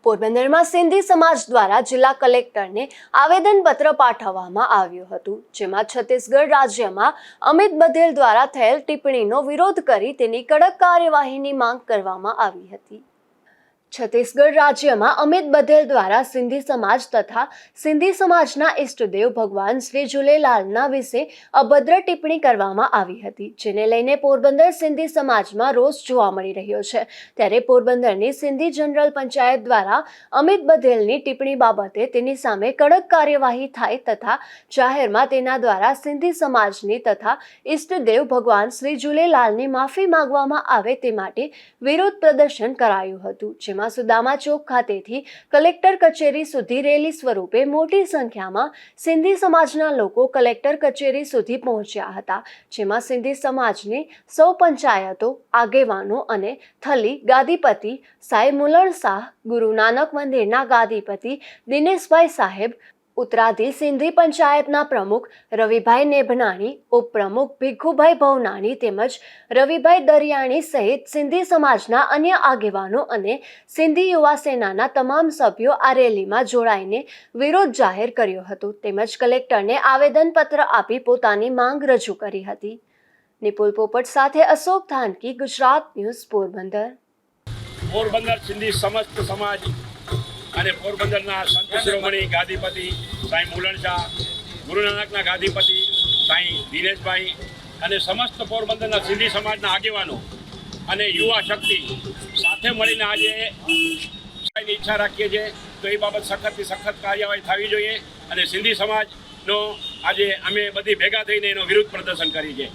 પોરબંદરમાં સિંધી સમાજ દ્વારા જિલ્લા કલેક્ટરને આવેદનપત્ર પાઠવવામાં આવ્યું હતું, જેમાં છત્તીસગઢ રાજ્યમાં અમિત બધેલ દ્વારા થયેલ ટિપ્પણીનો વિરોધ કરી તેની કડક કાર્યવાહીની માંગ કરવામાં આવી હતી। છત્તીસગઢ રાજ્યમાં અમિત બધેલ દ્વારા સિંધી સમાજ તથા સિંધી સમાજના ઇષ્ટદેવ ભગવાન શ્રી ઝૂલેલાલના વિશે અભદ્ર ટિપ્પણી કરવામાં આવી હતી, જેને લઈને પોરબંદર સિંધી સમાજમાં રોષ જોવા મળી રહ્યો છે। ત્યારે પોરબંદરની સિંધી જનરલ પંચાયત દ્વારા અમિત બધેલની ટિપ્પણી બાબતે તેની સામે કડક કાર્યવાહી થાય તથા જાહેરમાં તેના દ્વારા સિંધી સમાજની તથા ઇષ્ટદેવ ભગવાન શ્રી ઝૂલેલાલની માફી માંગવામાં આવે તે માટે વિરોધ પ્રદર્શન કરાયું હતું, જેમાં સુદામા ચોક ખાતેથી કલેક્ટર કચેરી સુધી રેલી સ્વરૂપે મોટી સંખ્યામાં સિંધી સમાજના લોકો કલેક્ટર કચેરી સુધી પહોંચ્યા હતા, જેમાં સિંધી સમાજની સૌ પંચાયતો, આગેવાનો અને થલી ગાદીપતિ સાહેબ મુલણ શાહ, ગુરુ નાનક મંદિરના ગાદીપતિ દિનેશભાઈ સાહેબ, ઉત્તરાધી સિંધી પંચાયતના પ્રમુખ રવિભાઈ નેભનાણી, ઉપપ્રમુખ ભીખુભાઈ ભવનાણી તેમજ રવિભાઈ દરિયાણી સહિત સિંધી સમાજના અન્ય આગેવાનો અને સિંધી યુવા સેનાના તમામ સભ્યો આ રેલીમાં જોડાઈને વિરોધ જાહેર કર્યો હતો, તેમજ કલેક્ટરને આવેદનપત્ર આપી પોતાની માંગ રજૂ કરી હતી। નિપુલ પોપટ સાથે અશોક ધાનકી, ગુજરાત ન્યૂઝ, પોરબંદર। પોરબંદર સિંધી સમસ્ત સમાજ અને પોરબંદરના સંત શિરોમણી ગાદીપતિ સાંઈ મુલણ શાહ, ગુરુ નાનકના ગાદીપતિ સાંઈ દિનેશભાઈ અને સમસ્ત પોરબંદરના સિંધી સમાજના આગેવાનો અને યુવા શક્તિ સાથે મળીને આજે ઈચ્છા રાખીએ છીએ તો એ બાબત સખતથી સખત કાર્યવાહી થવી જોઈએ અને સિંધી સમાજનો આજે અમે બધી ભેગા થઈને એનો વિરોધ પ્રદર્શન કરીએ છીએ।